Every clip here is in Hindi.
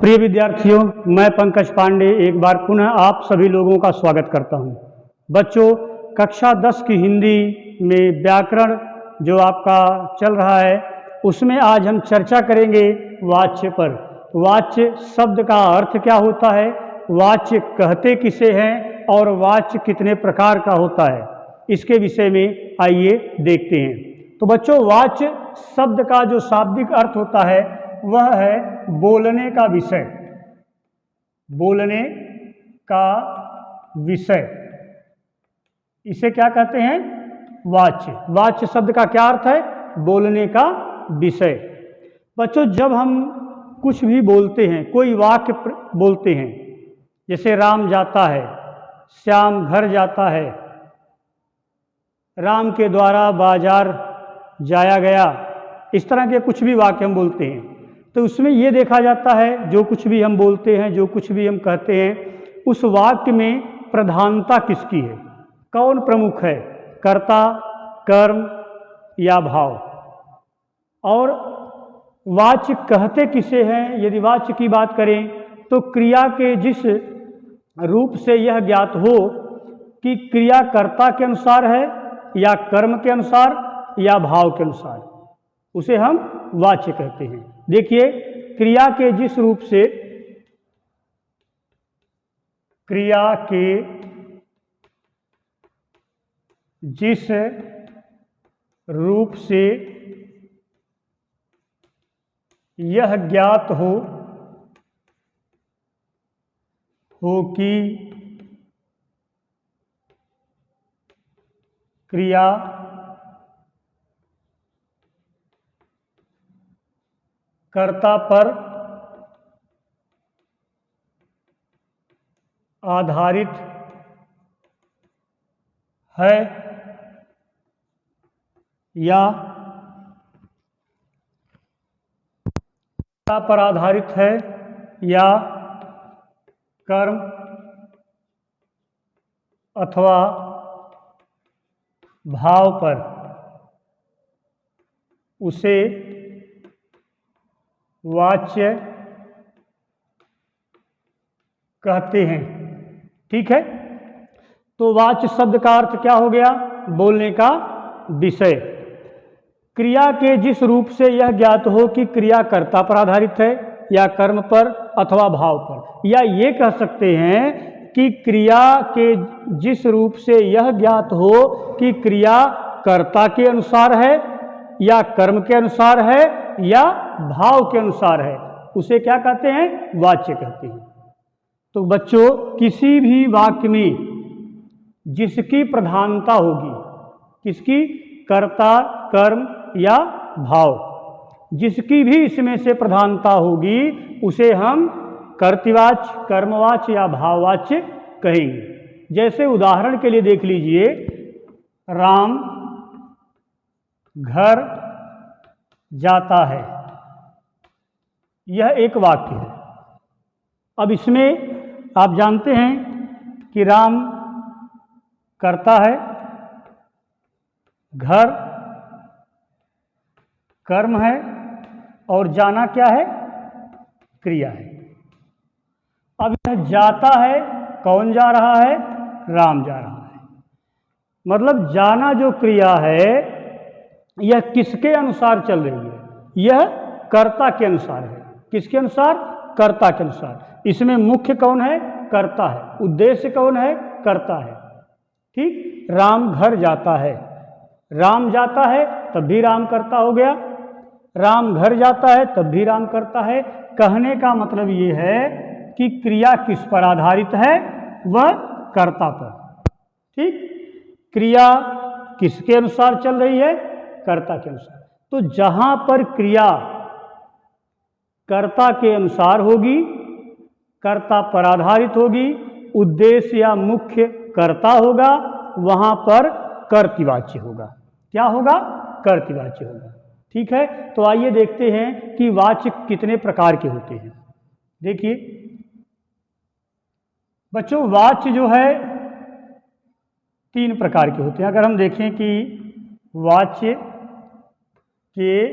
प्रिय विद्यार्थियों, मैं पंकज पांडे एक बार पुनः आप सभी लोगों का स्वागत करता हूं। बच्चों, कक्षा 10 की हिंदी में व्याकरण जो आपका चल रहा है उसमें आज हम चर्चा करेंगे वाच्य पर। वाच्य शब्द का अर्थ क्या होता है, वाच्य कहते किसे हैं और वाच्य कितने प्रकार का होता है, इसके विषय में आइए देखते हैं। तो बच्चों, वाच्य शब्द का जो शाब्दिक अर्थ होता है वह है बोलने का विषय। बोलने का विषय, इसे क्या कहते हैं? वाच्य। वाच्य शब्द का क्या अर्थ है? बोलने का विषय। बच्चों, जब हम कुछ भी बोलते हैं, कोई वाक्य बोलते हैं, जैसे राम जाता है, श्याम घर जाता है, राम के द्वारा बाजार जाया गया, इस तरह के कुछ भी वाक्य हम बोलते हैं, तो उसमें ये देखा जाता है जो कुछ भी हम बोलते हैं, जो कुछ भी हम कहते हैं, उस वाक्य में प्रधानता किसकी है, कौन प्रमुख है, कर्ता, कर्म या भाव। और वाच्य कहते किसे हैं? यदि वाच्य की बात करें तो क्रिया के जिस रूप से यह ज्ञात हो कि क्रिया कर्ता के अनुसार है या कर्म के अनुसार या भाव के अनुसार, उसे हम वाच्य कहते हैं। देखिए, क्रिया के जिस रूप से, क्रिया के जिस रूप से यह ज्ञात हो कि क्रिया कर्ता पर आधारित है या कर्ता पर आधारित है या कर्म अथवा भाव पर, उसे वाच्य कहते हैं। ठीक है, तो वाच्य शब्द का अर्थ क्या हो गया? बोलने का विषय। क्रिया के जिस रूप से यह ज्ञात हो कि क्रिया कर्ता पर आधारित है या कर्म पर अथवा भाव पर, या ये कह सकते हैं कि क्रिया के जिस रूप से यह ज्ञात हो कि क्रिया कर्ता के अनुसार है या कर्म के अनुसार है या भाव के अनुसार है, उसे क्या कहते हैं? वाच्य कहते हैं। तो बच्चों, किसी भी वाक्य में जिसकी प्रधानता होगी, किसकी? कर्ता, कर्म या भाव, जिसकी भी इसमें से प्रधानता होगी उसे हम कर्तृवाच्य, कर्मवाच्य या भाववाच्य कहेंगे। जैसे उदाहरण के लिए देख लीजिए, राम घर जाता है, यह एक वाक्य है। अब इसमें आप जानते हैं कि राम कर्ता है, घर कर्म है और जाना क्या है? क्रिया है। अब यह जाता है, कौन जा रहा है? राम जा रहा है। मतलब जाना जो क्रिया है यह किसके अनुसार चल रही है? यह कर्ता के अनुसार है। किसके अनुसार? कर्ता के अनुसार। इसमें मुख्य कौन है? कर्ता है। उद्देश्य कौन है? कर्ता है। ठीक, राम घर जाता है, राम जाता है तब भी राम कर्ता हो गया, राम घर जाता है तब भी राम करता है। कहने का मतलब ये है कि क्रिया किस पर आधारित है? वह कर्ता पर। ठीक, क्रिया किसके अनुसार चल रही है? कर्ता के अनुसार। तो जहां पर क्रिया कर्ता के अनुसार होगी, कर्ता पर आधारित होगी, उद्देश्य या मुख्य कर्ता होगा, वहां पर कर्तृवाच्य होगा। क्या होगा? कर्तृवाच्य होगा। ठीक है, तो आइए देखते हैं कि वाच्य कितने प्रकार के होते हैं। देखिए बच्चों, वाच्य जो है 3 प्रकार के होते हैं। अगर हम देखें कि वाच्य के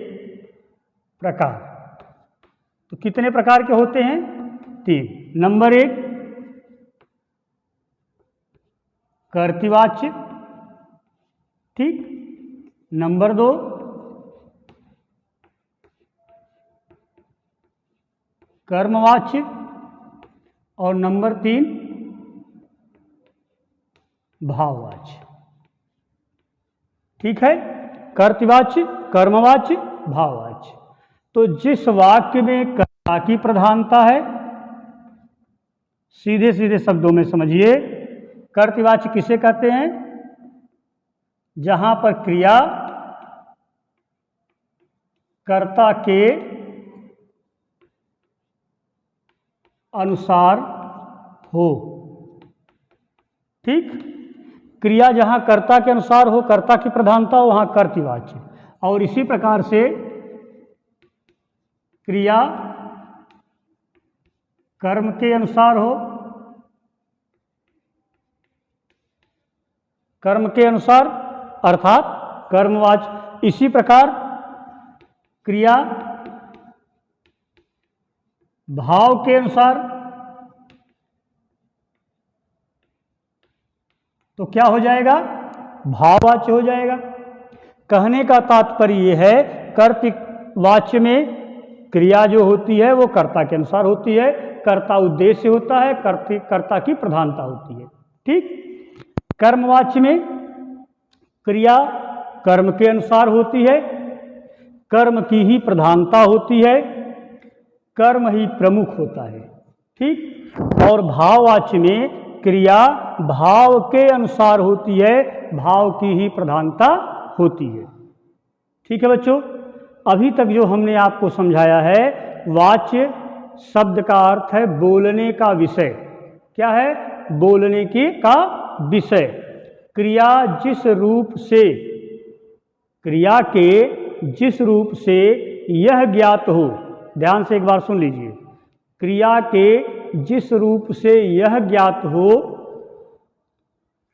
प्रकार, तो कितने प्रकार के होते हैं? 3। नंबर 1 कर्तृवाच्य, ठीक। नंबर 2 कर्मवाच्य और नंबर 3 भाववाच्य, ठीक है। कर्तृवाच्य, कर्मवाच्य, भाववाच्य। तो जिस वाक्य में कर्ता की प्रधानता है, सीधे सीधे शब्दों में समझिए, कर्तृवाच्य किसे कहते हैं? जहां पर क्रिया कर्ता के अनुसार हो, ठीक। क्रिया जहां कर्ता के अनुसार हो, कर्ता की प्रधानता हो, वहां कर्तृवाच्य। और इसी प्रकार से क्रिया कर्म के अनुसार हो, कर्म के अनुसार अर्थात कर्मवाच्य। इसी प्रकार क्रिया भाव के अनुसार, तो क्या हो जाएगा? भाववाच्य हो जाएगा। कहने का तात्पर्य यह है, कर्तृवाच्य में क्रिया जो होती है वो कर्ता के अनुसार होती है, कर्ता उद्देश्य होता है, कर्ता की प्रधानता होती है, ठीक। कर्मवाच्य में क्रिया कर्म के अनुसार होती है, कर्म की ही प्रधानता होती है, कर्म ही प्रमुख होता है, ठीक। और भाववाच्य में क्रिया भाव के अनुसार होती है, भाव की ही प्रधानता होती है, ठीक है बच्चों। अभी तक जो हमने आपको समझाया है, वाच्य शब्द का अर्थ है बोलने का विषय। क्या है? बोलने का विषय। क्रिया जिस रूप से, क्रिया के जिस रूप से यह ज्ञात हो, ध्यान से एक बार सुन लीजिए, क्रिया के जिस रूप से यह ज्ञात हो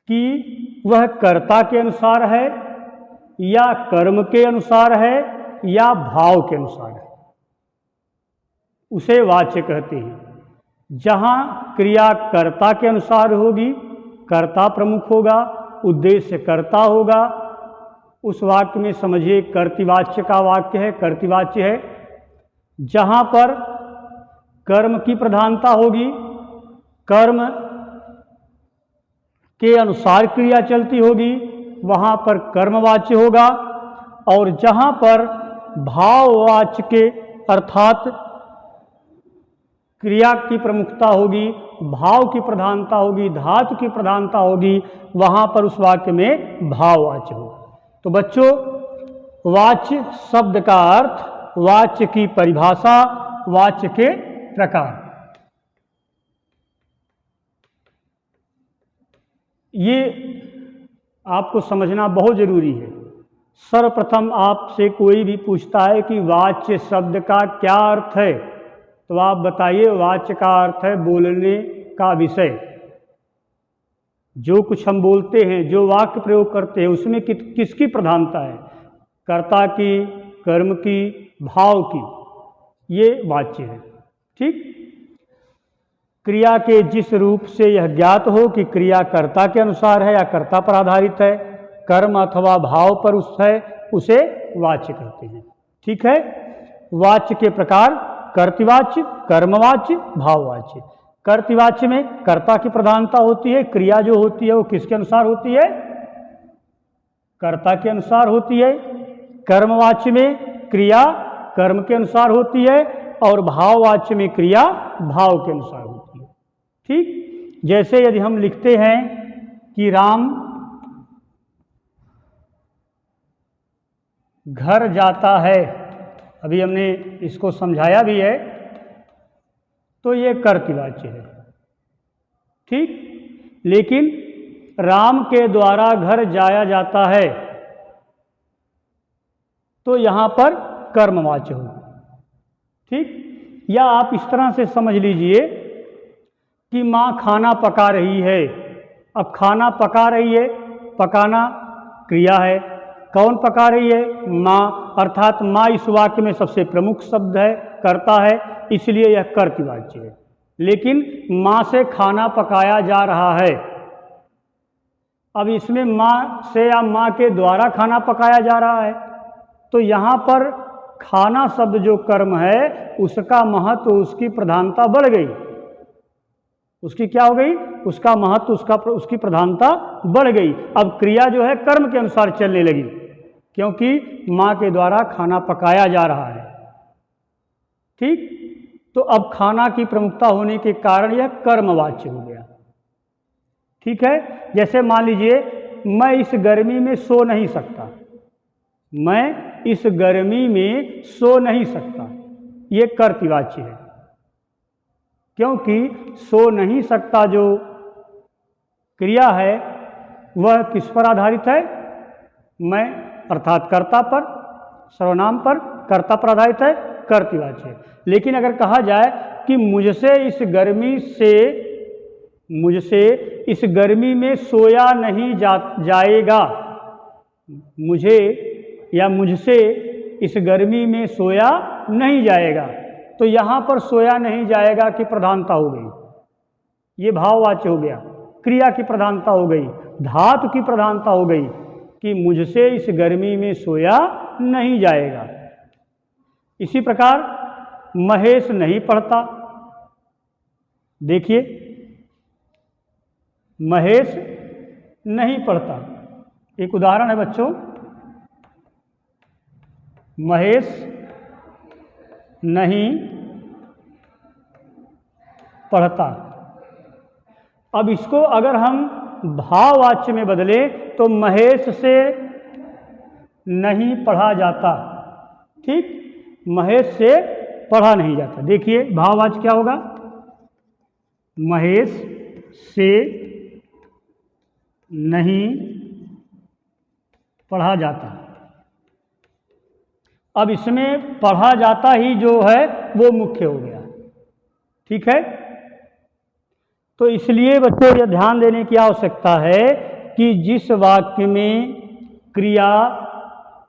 कि वह कर्ता के अनुसार है या कर्म के अनुसार है या भाव के अनुसार है, उसे वाच्य कहते हैं। जहां क्रिया कर्ता के अनुसार होगी, कर्ता प्रमुख होगा, उद्देश्य कर्ता होगा, उस वाक्य में समझिए कर्तृवाच्य का वाक्य है, कर्तृवाच्य है। जहां पर कर्म की प्रधानता होगी, कर्म के अनुसार क्रिया चलती होगी, वहां पर कर्मवाच्य होगा। और जहां पर भाववाच्य के अर्थात क्रिया की प्रमुखता होगी, भाव की प्रधानता होगी, धातु की प्रधानता होगी, वहां पर उस वाक्य में भाववाच्य होगा। तो बच्चों, वाच्य शब्द का अर्थ, वाच्य की परिभाषा, वाच्य के प्रकार, ये आपको समझना बहुत जरूरी है। सर्वप्रथम आपसे कोई भी पूछता है कि वाच्य शब्द का क्या अर्थ है, तो आप बताइए वाच्य का अर्थ है बोलने का विषय। जो कुछ हम बोलते हैं, जो वाक्य प्रयोग करते हैं, उसमें किसकी प्रधानता है? कर्ता की, कर्म की, भाव की, ये वाच्य है, ठीक। क्रिया के जिस रूप से यह ज्ञात हो कि क्रिया कर्ता के अनुसार है या कर्ता पर आधारित है, कर्म अथवा भाव पर उस है, उसे वाच्य कहते हैं, ठीक है। वाच्य के प्रकार कर्तृवाच्य, कर्मवाच्य, भाववाच्य। कर्तृवाच्य में कर्ता की प्रधानता होती है, क्रिया जो होती है वो किसके अनुसार होती है? कर्ता के अनुसार होती है। कर्मवाच्य में क्रिया कर्म के अनुसार होती है और भाववाच्य में क्रिया भाव के अनुसार होती है, ठीक। जैसे यदि हम लिखते हैं कि राम घर जाता है, अभी हमने इसको समझाया भी है, तो ये कर्तृवाच्य है, ठीक। लेकिन राम के द्वारा घर जाया जाता है, तो यहां पर कर्मवाच्य होगा, ठीक। या आप इस तरह से समझ लीजिए कि माँ खाना पका रही है। अब खाना पका रही है, पकाना क्रिया है, कौन पका रही है? माँ, अर्थात माँ इस वाक्य में सबसे प्रमुख शब्द है, कर्ता है, इसलिए यह कर्तृवाच्य है। लेकिन माँ से खाना पकाया जा रहा है। अब इसमें माँ से या माँ के द्वारा खाना पकाया जा रहा है, तो यहाँ पर खाना शब्द जो कर्म है उसका महत्व, उसकी प्रधानता बढ़ गई। उसकी क्या हो गई? उसका महत्व, उसकी प्रधानता बढ़ गई। अब क्रिया जो है कर्म के अनुसार चलने लगी, क्योंकि माँ के द्वारा खाना पकाया जा रहा है। ठीक, तो अब खाना की प्रमुखता होने के कारण यह कर्मवाच्य हो गया। ठीक है, जैसे मान लीजिए मैं इस गर्मी में सो नहीं सकता, मैं इस गर्मी में सो नहीं सकता, ये कर्तृवाच्य है, क्योंकि सो नहीं सकता जो क्रिया है वह किस पर आधारित है? मैं, अर्थात कर्ता पर, सर्वनाम पर, कर्ता पर आधारित है, कर्तृवाच्य। लेकिन अगर कहा जाए कि मुझसे इस गर्मी में सोया नहीं जाएगा, मुझे या मुझसे इस गर्मी में सोया नहीं जाएगा, तो यहाँ पर सोया नहीं जाएगा की प्रधानता हो गई, ये भाववाच्य हो गया। क्रिया की प्रधानता हो गई, धातु की प्रधानता हो गई कि मुझसे इस गर्मी में सोया नहीं जाएगा। इसी प्रकार महेश नहीं पढ़ता, देखिए महेश नहीं पढ़ता, एक उदाहरण है बच्चों, महेश नहीं पढ़ता। अब इसको अगर हम भाववाच्य में बदले तो महेश से नहीं पढ़ा जाता। ठीक, महेश से पढ़ा नहीं जाता। देखिए भाववाच्य क्या होगा? महेश से नहीं पढ़ा जाता। अब इसमें पढ़ा जाता ही जो है वो मुख्य हो गया। ठीक है, तो इसलिए बच्चों यह ध्यान देने की आवश्यकता है कि जिस वाक्य में क्रिया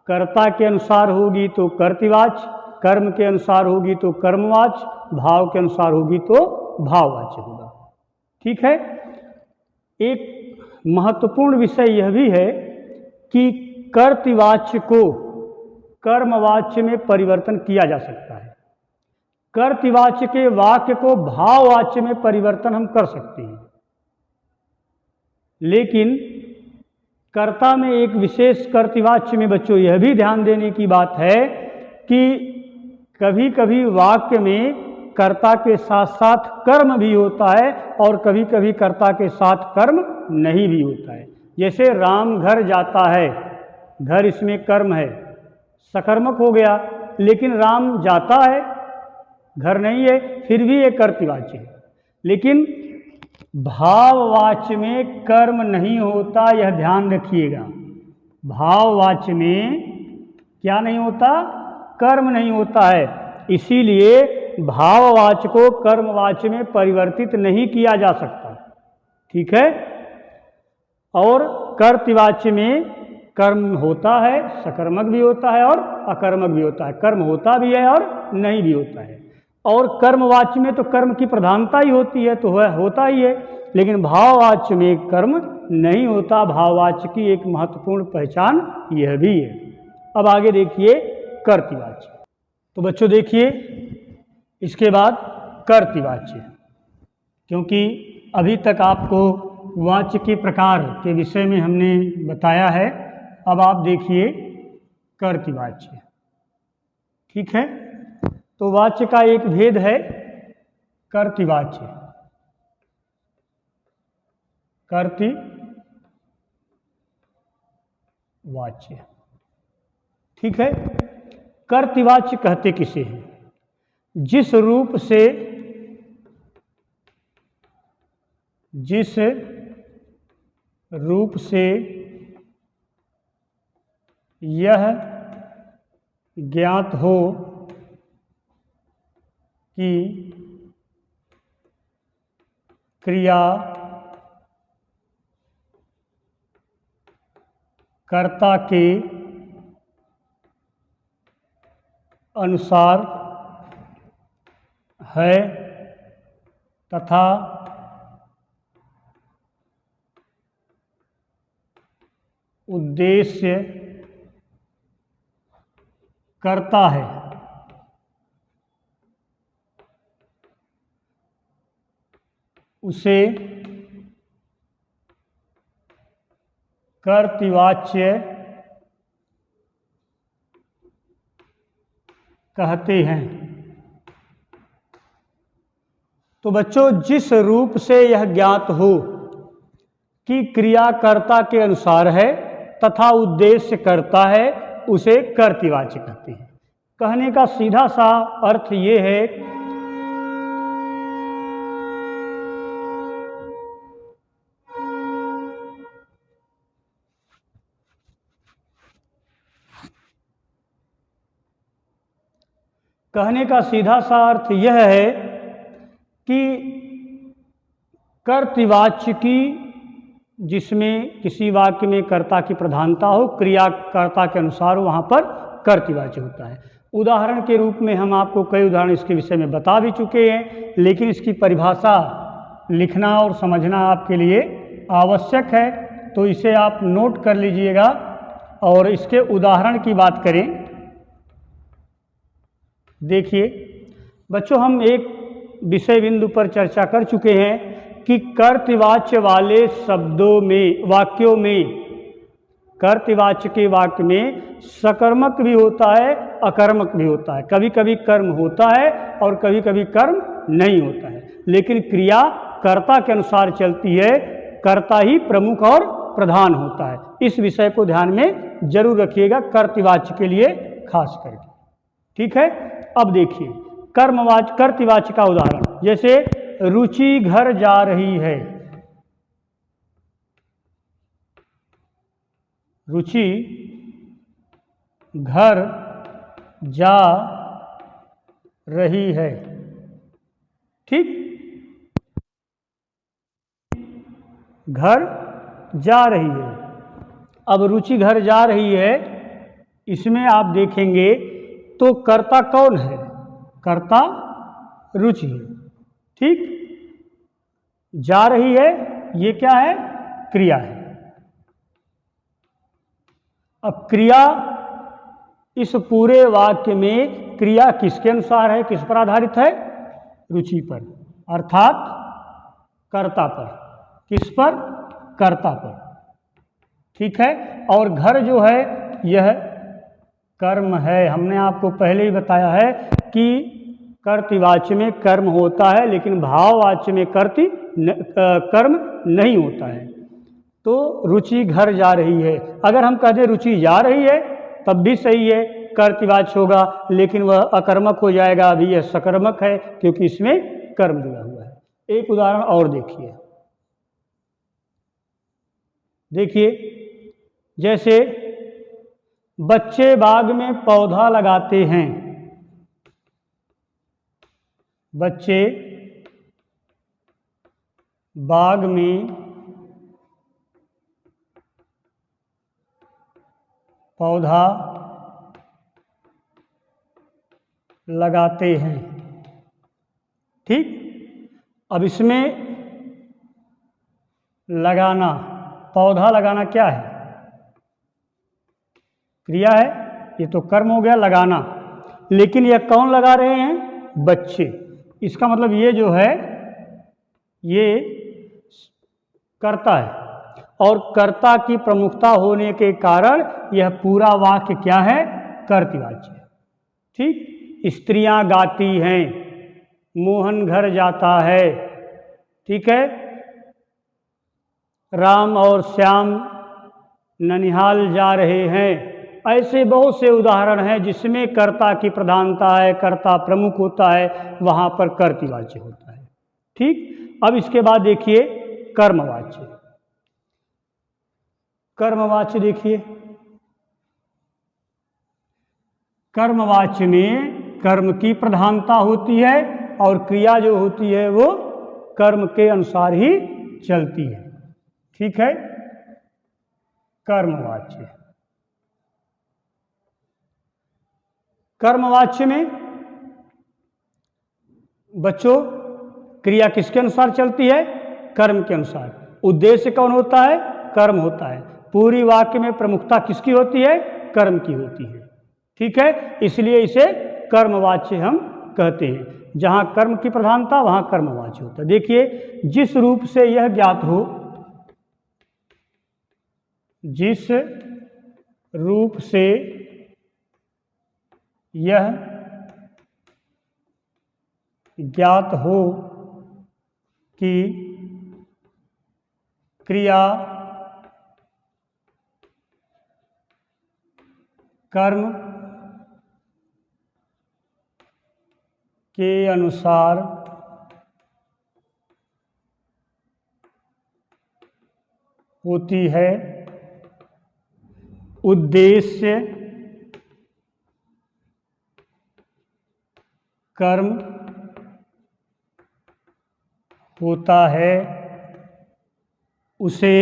कर्ता के अनुसार होगी तो कर्तृवाच्य, कर्म के अनुसार होगी तो कर्मवाच्य, भाव के अनुसार होगी तो भाववाच्य होगा। ठीक है, एक महत्वपूर्ण विषय यह भी है कि कर्तृवाच्य को कर्मवाच्य में परिवर्तन किया जा सकता है। कर्तृवाच्य के वाक्य को भाववाच्य में परिवर्तन हम कर सकते हैं, लेकिन कर्ता में एक विशेष कर्तृवाच्य में बच्चों यह भी ध्यान देने की बात है कि कभी कभी वाक्य में कर्ता के साथ साथ कर्म भी होता है और कभी कभी कर्ता के साथ कर्म नहीं भी होता है। जैसे राम घर जाता है, घर इसमें कर्म है, सकर्मक हो गया, लेकिन राम जाता है, घर नहीं है, फिर भी एक कर्तृवाच्य है। लेकिन भाववाच्य में कर्म नहीं होता, यह ध्यान रखिएगा। भाववाच्य में क्या नहीं होता? कर्म नहीं होता है। इसीलिए भाववाच्य को कर्मवाच्य में परिवर्तित नहीं किया जा सकता। ठीक है, और कर्तृवाच्य में कर्म होता है, सकर्मक भी होता है और अकर्मक भी होता है, कर्म होता भी है और नहीं भी होता है। और कर्मवाच्य में तो कर्म की प्रधानता ही होती है, तो वह होता ही है, लेकिन भाववाच्य में कर्म नहीं होता। भाववाच्य की एक महत्वपूर्ण पहचान यह भी है। अब आगे देखिए कर्तृवाच्य। तो बच्चों देखिए इसके बाद कर्तृवाच्य, क्योंकि अभी तक आपको वाच्य के प्रकार के विषय में हमने बताया है, अब आप देखिए कर्तृवाच्य। ठीक है, तो वाच्य का एक भेद है कर्तृवाच्य। कर्तृवाच्य, ठीक है। कर्तृवाच्य कहते किसे हैं? जिस रूप से यह ज्ञात हो कि क्रिया कर्ता के अनुसार है तथा उद्देश्य करता है। उसे कर्तृवाच्य कहते हैं। तो बच्चों, जिस रूप से यह ज्ञात हो कि क्रिया कर्ता के अनुसार है तथा उद्देश्य करता है, उसे कर्तृवाच्य कहते हैं। कहने का सीधा सा अर्थ ये है कहने का सीधा सा अर्थ यह है कि कर्तृवाच्य की, जिसमें किसी वाक्य में कर्ता की प्रधानता हो, क्रिया कर्ता के अनुसार हो, वहाँ पर कर्तृवाच्य होता है। उदाहरण के रूप में हम आपको कई उदाहरण इसके विषय में बता भी चुके हैं, लेकिन इसकी परिभाषा लिखना और समझना आपके लिए आवश्यक है, तो इसे आप नोट कर लीजिएगा। और इसके उदाहरण की बात करें, देखिए बच्चों, हम एक विषय बिंदु पर चर्चा कर चुके हैं कि कर्तृवाच्य वाले शब्दों में, वाक्यों में, कर्तृवाच्य के वाक्य में सकर्मक भी होता है, अकर्मक भी होता है। कभी कभी कर्म होता है और कभी कभी कर्म नहीं होता है, लेकिन क्रिया कर्ता के अनुसार चलती है। कर्ता ही प्रमुख और प्रधान होता है। इस विषय को ध्यान में जरूर रखिएगा, कर्तृवाच्य के लिए खास करके। ठीक है, अब देखिए कर्तृवाच्य का उदाहरण, जैसे रुचि घर जा रही है। रुचि घर जा रही है। ठीक, घर जा रही है। अब रुचि घर जा रही है, इसमें आप देखेंगे तो कर्ता कौन है? कर्ता रुचि है। ठीक, जा रही है, ये क्या है? क्रिया है। अब क्रिया, इस पूरे वाक्य में क्रिया किसके अनुसार है, किस पर आधारित है? रुचि पर, अर्थात कर्ता पर। किस पर? कर्ता पर। ठीक है, और घर जो है यह कर्म है। हमने आपको पहले ही बताया है कि कर्तृवाच्य में कर्म होता है, लेकिन भाववाच्य में कर्म नहीं होता है। तो रुचि घर जा रही है, अगर हम कहते रुचि जा रही है तब भी सही है, कर्तृवाच्य होगा, लेकिन वह अकर्मक हो जाएगा। अभी यह सकर्मक है क्योंकि इसमें कर्म जुड़ा हुआ है। एक उदाहरण और देखिए, जैसे बच्चे बाग में पौधा लगाते हैं। बच्चे बाग में पौधा लगाते हैं। ठीक, अब इसमें लगाना, पौधा लगाना क्या है? क्रिया है, ये तो कर्म हो गया लगाना। लेकिन यह कौन लगा रहे हैं? बच्चे। इसका मतलब ये जो है ये कर्ता है, और कर्ता की प्रमुखता होने के कारण यह पूरा वाक्य क्या है? कर्तृवाच्य है। ठीक, स्त्रियां गाती हैं, मोहन घर जाता है। ठीक है, राम और श्याम ननिहाल जा रहे हैं। ऐसे बहुत से उदाहरण हैं जिसमें कर्ता की प्रधानता है, कर्ता प्रमुख होता है, वहाँ पर कर्तृवाच्य होता है। ठीक, अब इसके बाद देखिए कर्मवाच्य। कर्मवाच्य देखिए, कर्मवाच्य में कर्म की प्रधानता होती है और क्रिया जो होती है वो कर्म के अनुसार ही चलती है। ठीक है, कर्मवाच्य। कर्मवाच्य में बच्चों क्रिया किसके अनुसार चलती है? कर्म के अनुसार। उद्देश्य कौन होता है? कर्म होता है। पूरी वाक्य में प्रमुखता किसकी होती है? कर्म की होती है। ठीक है, इसलिए इसे कर्मवाच्य हम कहते हैं। जहाँ कर्म की प्रधानता वहाँ कर्मवाच्य होता है। देखिए, जिस रूप से यह ज्ञात हो, जिस रूप से यह ज्ञात हो कि क्रिया कर्म के अनुसार होती है, उद्देश्य कर्म होता है, उसे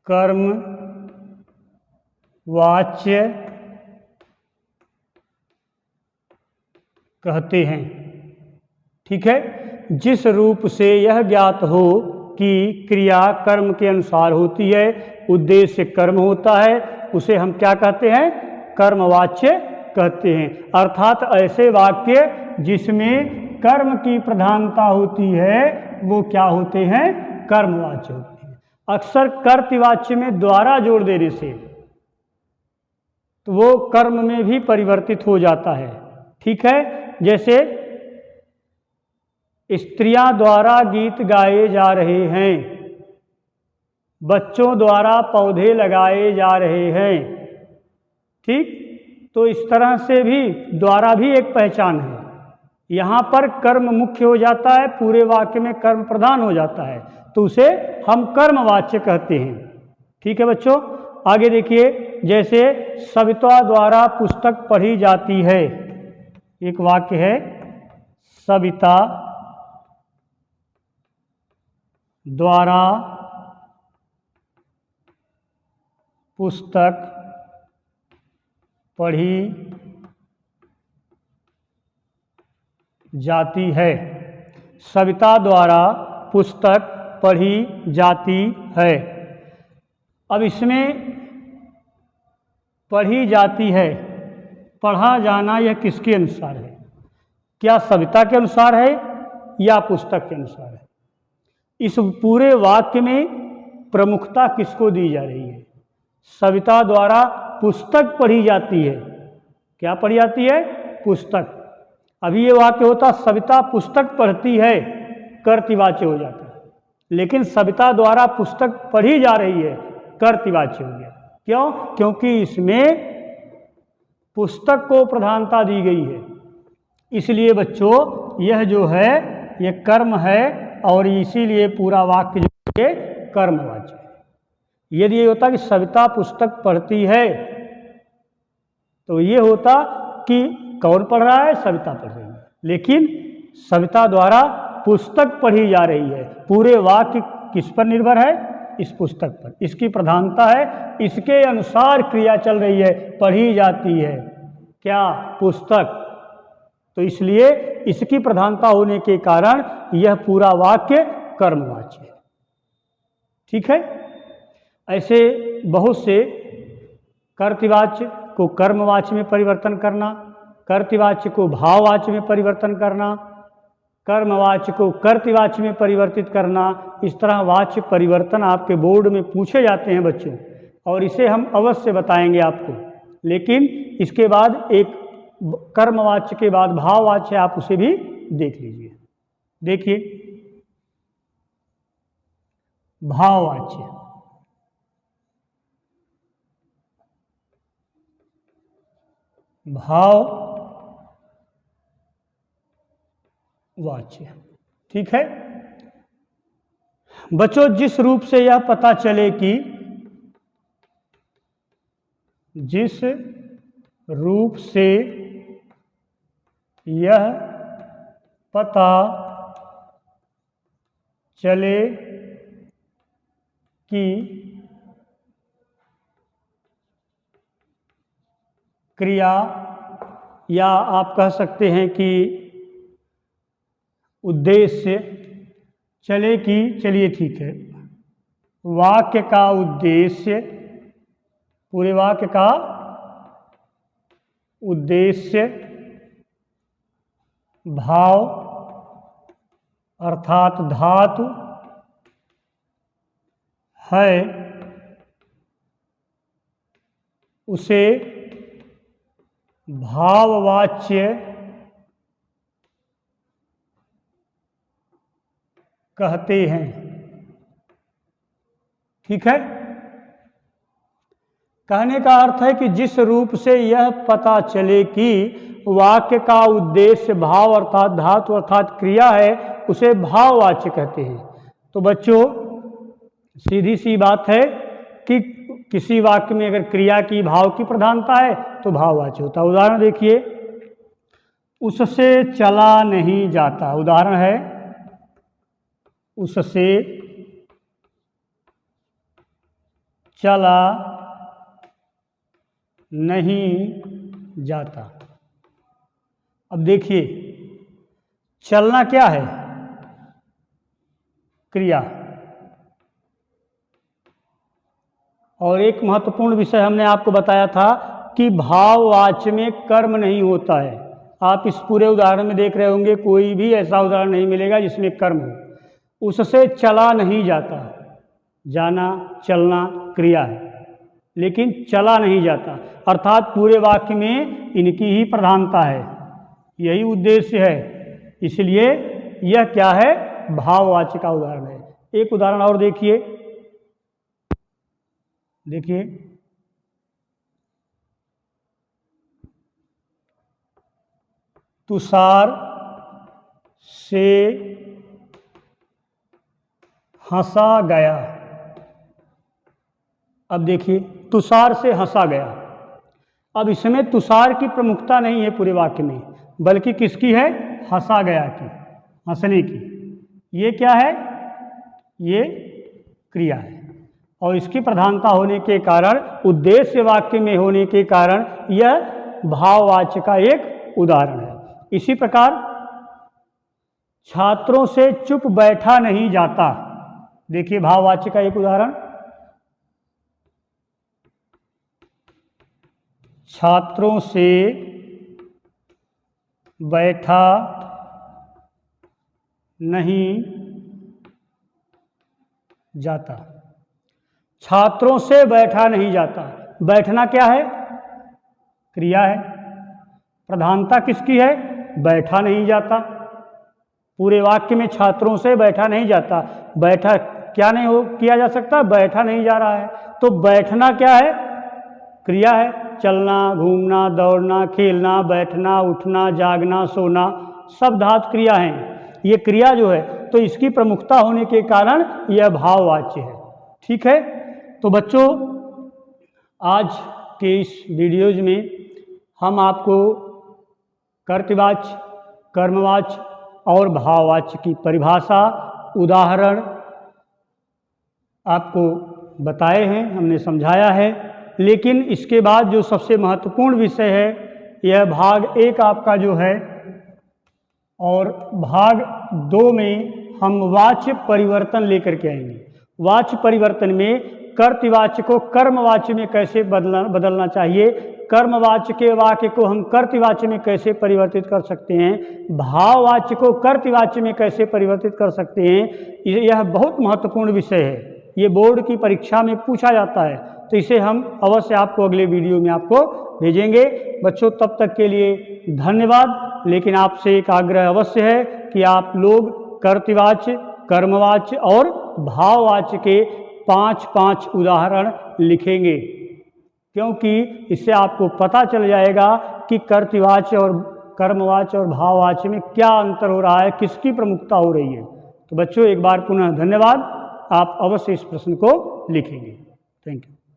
कर्मवाच्य कहते हैं। ठीक है, जिस रूप से यह ज्ञात हो कि क्रिया कर्म के अनुसार होती है, उद्देश्य कर्म होता है, उसे हम क्या कहते हैं? कर्मवाच्य कहते हैं। अर्थात ऐसे वाक्य जिसमें कर्म की प्रधानता होती है वो क्या होते हैं? कर्मवाच्य होते हैं। अक्सर कर्तृवाच्य में द्वारा जोड़ देने से तो वो कर्म में भी परिवर्तित हो जाता है। ठीक है, जैसे स्त्रियां द्वारा गीत गाए जा रहे हैं, बच्चों द्वारा पौधे लगाए जा रहे हैं। ठीक, तो इस तरह से भी द्वारा भी एक पहचान है। यहाँ पर कर्म मुख्य हो जाता है, पूरे वाक्य में कर्म प्रधान हो जाता है, तो उसे हम कर्मवाच्य कहते हैं। ठीक है बच्चों, आगे देखिए, जैसे सविता द्वारा पुस्तक पढ़ी जाती है। एक वाक्य है, सविता द्वारा पुस्तक पढ़ी जाती है। सविता द्वारा पुस्तक पढ़ी जाती है। अब इसमें पढ़ी जाती है, पढ़ा जाना यह किसके अनुसार है? क्या सविता के अनुसार है या पुस्तक के अनुसार है? इस पूरे वाक्य में प्रमुखता किसको दी जा रही है? सविता द्वारा पुस्तक पढ़ी जाती है। क्या पढ़ी जाती है? पुस्तक। अभी ये वाक्य होता सविता पुस्तक पढ़ती है, कर्तृवाच्य हो जाता है, लेकिन सविता द्वारा पुस्तक पढ़ी जा रही है, कर्तृवाच्य हो गया। क्यों? क्योंकि इसमें पुस्तक को प्रधानता दी गई है। इसलिए बच्चों यह जो है ये कर्म है और इसीलिए पूरा वाक्य जो है कर्मवाच्य है। यदि ये होता कि सविता पुस्तक पढ़ती है तो ये होता कि कौन पढ़ रहा है? सविता पढ़ रही है, लेकिन सविता द्वारा पुस्तक पढ़ी जा रही है। पूरे वाक्य किस पर निर्भर है? इस पुस्तक पर, इसकी प्रधानता है, इसके अनुसार क्रिया चल रही है, पढ़ी जाती है। क्या? पुस्तक। तो इसलिए इसकी प्रधानता होने के कारण यह पूरा वाक्य कर्मवाच्य है। ठीक है, ऐसे बहुत से कर्तृवाच्य को कर्मवाच्य में परिवर्तन करना, कर्तृवाच्य को भाववाच्य में परिवर्तन करना, कर्मवाच्य को कर्तृवाच्य में परिवर्तित करना, इस तरह वाच्य परिवर्तन आपके बोर्ड में पूछे जाते हैं बच्चों, और इसे हम अवश्य बताएंगे आपको। लेकिन इसके बाद एक कर्मवाच्य के बाद भाववाच्य, आप उसे भी देख लीजिए। देखिए, भाववाच्य। भाववाच्य, ठीक है बच्चों। जिस रूप से यह पता चले कि, जिस रूप से यह पता चले कि क्रिया, या आप कह सकते हैं कि उद्देश्य चले कि, चलिए ठीक है, वाक्य का उद्देश्य, पूरे वाक्य का उद्देश्य भाव अर्थात धातु है, उसे भाववाच्य कहते हैं। ठीक है, कहने का अर्थ है कि जिस रूप से यह पता चले कि वाक्य का उद्देश्य भाव अर्थात धातु अर्थात क्रिया है, उसे भाववाच्य कहते हैं। तो बच्चों सीधी सी बात है कि किसी वाक्य में अगर क्रिया की भाव की प्रधानता है तो भाववाच्य होता है। उदाहरण देखिए, उससे चला नहीं जाता। उदाहरण है, उससे चला नहीं जाता। अब देखिए, चलना क्या है? क्रिया। और एक महत्वपूर्ण विषय हमने आपको बताया था कि भाववाच्य में कर्म नहीं होता है। आप इस पूरे उदाहरण में देख रहे होंगे, कोई भी ऐसा उदाहरण नहीं मिलेगा जिसमें कर्म हो। उससे चला नहीं जाता, जाना चलना क्रिया है, लेकिन चला नहीं जाता, अर्थात पूरे वाक्य में इनकी ही प्रधानता है, यही उद्देश्य है। इसलिए यह क्या है? भाववाच्य का उदाहरण है। एक उदाहरण और देखिए, तुषार से हंसा गया। अब देखिए, तुषार से हंसा गया। अब इसमें तुषार की प्रमुखता नहीं है पूरे वाक्य में, बल्कि किसकी है? हंसा गया की, हंसने की। ये क्या है? ये क्रिया है, और इसकी प्रधानता होने के कारण, उद्देश्य वाक्य में होने के कारण, यह भाववाच्य का एक उदाहरण है। इसी प्रकार छात्रों से चुप बैठा नहीं जाता। देखिए भाववाच्य का एक उदाहरण, छात्रों से बैठा नहीं जाता। छात्रों से बैठा नहीं जाता। बैठना क्या है? क्रिया है। प्रधानता किसकी है? बैठा नहीं जाता। पूरे वाक्य में छात्रों से बैठा नहीं जाता, बैठा क्या नहीं हो किया जा सकता? बैठा नहीं जा रहा है। तो बैठना क्या है? क्रिया है। चलना, घूमना, दौड़ना, खेलना, बैठना, उठना, जागना, सोना, सब धातु क्रिया हैं। ये क्रिया जो है, तो इसकी प्रमुखता होने के कारण यह भाववाच्य है। ठीक है, तो बच्चों आज के इस वीडियोज में हम आपको कर्तवाच्य, कर्मवाच्य और भाववाच्य की परिभाषा, उदाहरण आपको बताए हैं, हमने समझाया है। लेकिन इसके बाद जो सबसे महत्वपूर्ण विषय है, यह भाग 1 आपका जो है, और भाग 2 में हम वाच्य परिवर्तन लेकर के आएंगे। वाच्य परिवर्तन में कर्तवाच्य को कर्मवाच्य में कैसे बदलना चाहिए, कर्मवाच्य के वाक्य को हम कर्तवाच्य में कैसे परिवर्तित कर सकते हैं, भाववाच्य को कर्तवाच्य में कैसे परिवर्तित कर सकते हैं, यह बहुत महत्वपूर्ण विषय है। ये बोर्ड की परीक्षा में पूछा जाता है, तो इसे हम अवश्य आपको अगले वीडियो में आपको भेजेंगे। बच्चों तब तक के लिए धन्यवाद। लेकिन आपसे एक आग्रह अवश्य है कि आप लोग कर्तवाच्य, कर्मवाच्य और भाववाच्य के 5-5 उदाहरण लिखेंगे, क्योंकि इससे आपको पता चल जाएगा कि कर्तवाच्य और कर्मवाच्य और भाववाच्य में क्या अंतर हो रहा है, किसकी प्रमुखता हो रही है। तो बच्चों एक बार पुनः धन्यवाद। आप अवश्य इस प्रश्न को लिखेंगे। Thank you.